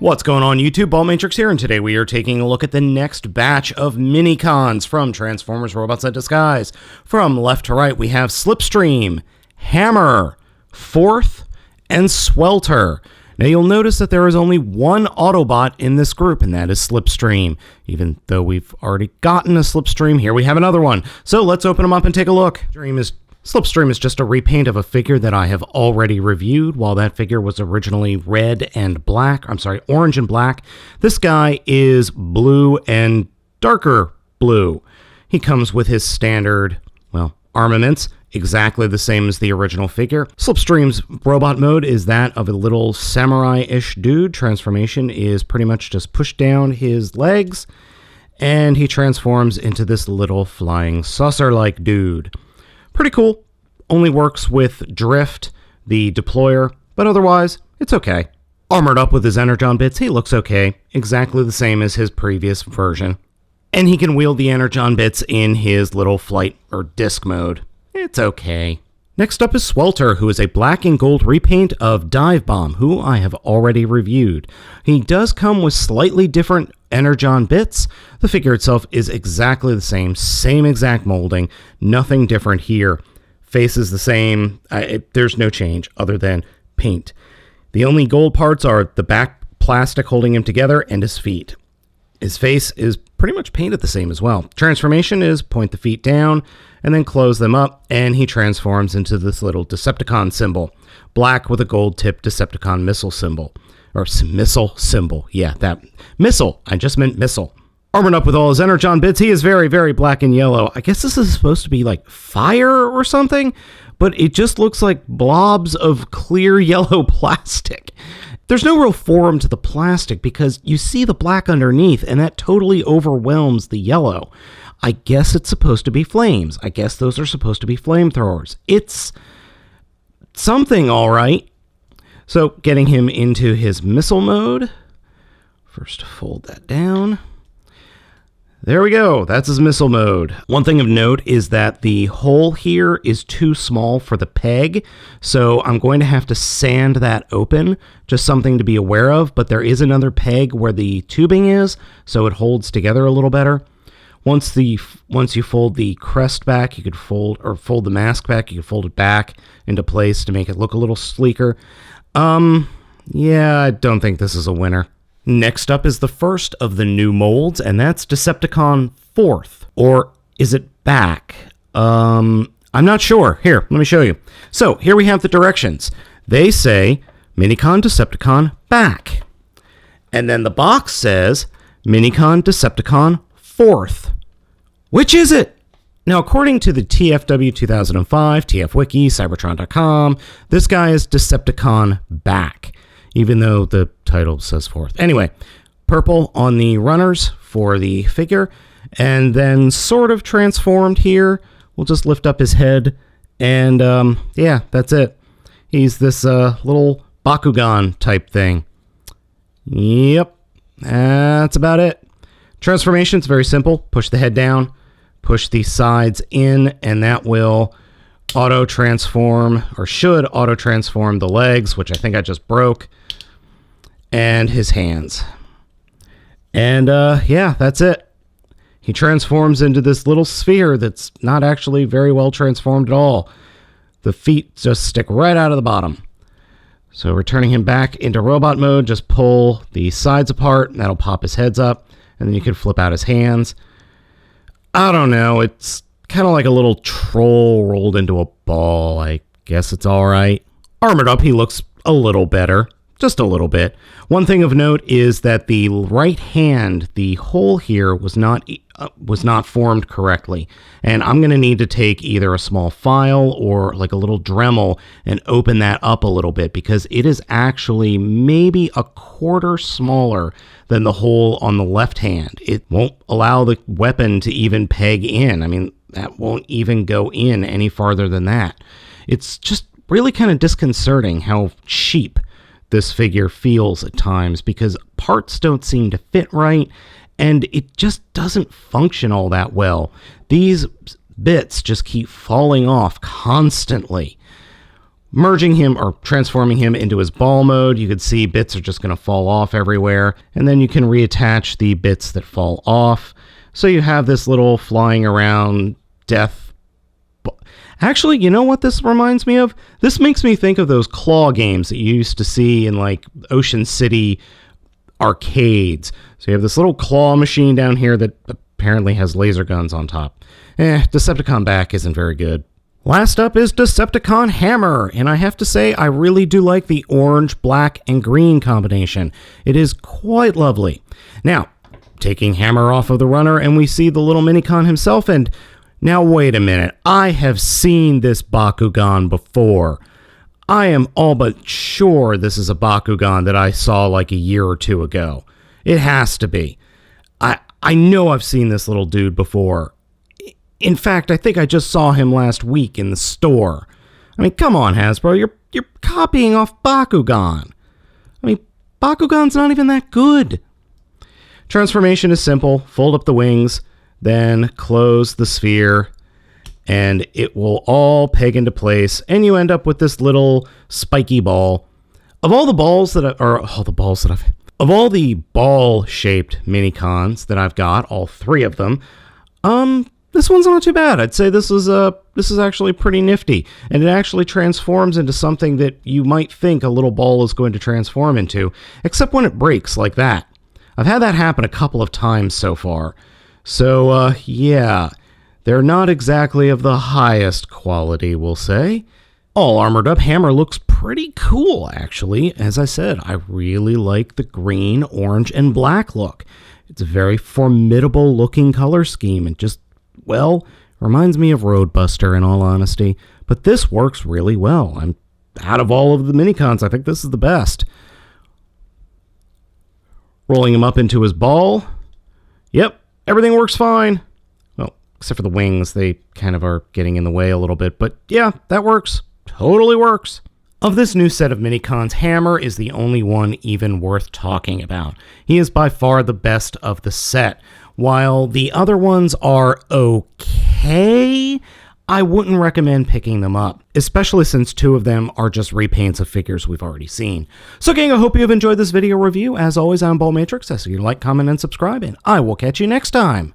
What's going on YouTube? Baltmatrix here, and today we are taking a look at the next batch of mini-cons from Transformers Robots in Disguise. From left to right, we have Slipstream, Hammer, Fourth, and Swelter. Now you'll notice that there is only one Autobot in this group, and that is Slipstream. Even though we've already gotten a Slipstream, here we have another one. So let's open them up and take a look. Slipstream is just a repaint of a figure that I have already reviewed. While that figure was originally orange and black, this guy is blue and darker blue. He comes with his standard, armaments, exactly the same as the original figure. Slipstream's robot mode is that of a little samurai-ish dude. Transformation is pretty much just push down his legs, and he transforms into this little flying saucer-like dude. Pretty cool. Only works with Drift, the deployer, but otherwise, it's okay. Armored up with his Energon bits, he looks okay. Exactly the same as his previous version. And he can wield the Energon bits in his little flight or disc mode. It's okay. Next up is Swelter, who is a black and gold repaint of Dive Bomb, who I have already reviewed. He does come with slightly different Energon bits. The figure itself is exactly the same exact molding, nothing different here. Face is the same, there's no change other than paint. The only gold parts are the back plastic holding him together and his feet. His face is pretty much painted the same as well. Transformation is point the feet down and then close them up, and he transforms into this little Decepticon symbol. Black with a gold tipped Decepticon missile symbol. Or missile symbol. Yeah, that. Missile. I just meant missile. Armored up with all his Energon bits, he is very, very black and yellow. I guess this is supposed to be like fire or something, but it just looks like blobs of clear yellow plastic. There's no real form to the plastic because you see the black underneath, and that totally overwhelms the yellow. I guess it's supposed to be flames. I guess those are supposed to be flamethrowers. It's something, all right. So, getting him into his missile mode. First, fold that down. There we go. That's his missile mode. One thing of note is that the hole here is too small for the peg, so I'm going to have to sand that open. Just something to be aware of, but there is another peg where the tubing is, so it holds together a little better. Once you fold the crest back, you could fold the mask back, you could fold it back into place to make it look a little sleeker. Yeah, I don't think this is a winner. Next up is the first of the new molds, and that's Decepticon Fourth. Or is it back? I'm not sure. Here, let me show you. So, here we have the directions. They say, Minicon Decepticon back. And then the box says, Minicon Decepticon Fourth. Which is it? Now, according to the TFW 2005, TF Wiki, Cybertron.com, this guy is Decepticon back, even though the title says Fourth. Anyway, purple on the runners for the figure, and then sort of transformed here. We'll just lift up his head, and yeah, that's it. He's this little Bakugan type thing. Yep, that's about it. Transformation's very simple. Push the head down, push the sides in, and that will auto-transform, or should auto-transform the legs, which I think I just broke, and his hands. And yeah, that's it. He transforms into this little sphere that's not actually very well transformed at all. The feet just stick right out of the bottom. So returning him back into robot mode, just pull the sides apart, and that'll pop his heads up, and then you can flip out his hands. I don't know, it's kind of like a little troll rolled into a ball. I guess it's all right. Armored up, he looks a little better. Just a little bit. One thing of note is that the right hand, the hole here was not formed correctly. And I'm going to need to take either a small file or like a little Dremel and open that up a little bit, because it is actually maybe a quarter smaller than the hole on the left hand. It won't allow the weapon to even peg in. I mean, that won't even go in any farther than that. It's just really kind of disconcerting how cheap this figure feels at times, because parts don't seem to fit right, and it just doesn't function all that well. These bits just keep falling off constantly. merging him or transforming him into his ball mode. You could see bits are just going to fall off everywhere, and then you can reattach the bits that fall off. So you have this little flying around death. Actually, you know what this reminds me of? This makes me think of those claw games that you used to see in like Ocean City arcades. So you have this little claw machine down here that apparently has laser guns on top. Decepticon back isn't very good. Last up is Decepticon Hammer, and I have to say I really do like the orange, black, and green combination. It is quite lovely. Now, taking Hammer off of the runner, and we see the little Minicon himself, and now wait a minute, I have seen this Bakugan before. I am all but sure this is a Bakugan that I saw like a year or two ago. It has to be. I know I've seen this little dude before. In fact, I think I just saw him last week in the store. I mean, come on, Hasbro, you're copying off Bakugan. I mean, Bakugan's not even that good. Transformation is simple. Fold up the wings, then close the sphere, and it will all peg into place, and you end up with this little spiky ball. Of all the ball-shaped Minicons that I've got, all three of them, this one's not too bad. I'd say this is actually pretty nifty, and it actually transforms into something that you might think a little ball is going to transform into, except when it breaks like that. I've had that happen a couple of times so far. So, yeah, they're not exactly of the highest quality, we'll say. All armored up Hammer looks pretty cool, actually. As I said, I really like the green, orange, and black look. It's a very formidable looking color scheme and just, well, reminds me of Roadbuster in all honesty. But this works really well. Out of all of the Minicons, I think this is the best. Rolling him up into his ball. Yep, everything works fine. Well, except for the wings, they kind of are getting in the way a little bit. But yeah, that works. Totally works. Of this new set of Minicons, Hammer is the only one even worth talking about. He is by far the best of the set. While the other ones are okay, I wouldn't recommend picking them up, especially since two of them are just repaints of figures we've already seen. So gang, I hope you have enjoyed this video review. As always, I'm Baltmatrix. I see you like, comment, and subscribe, and I will catch you next time.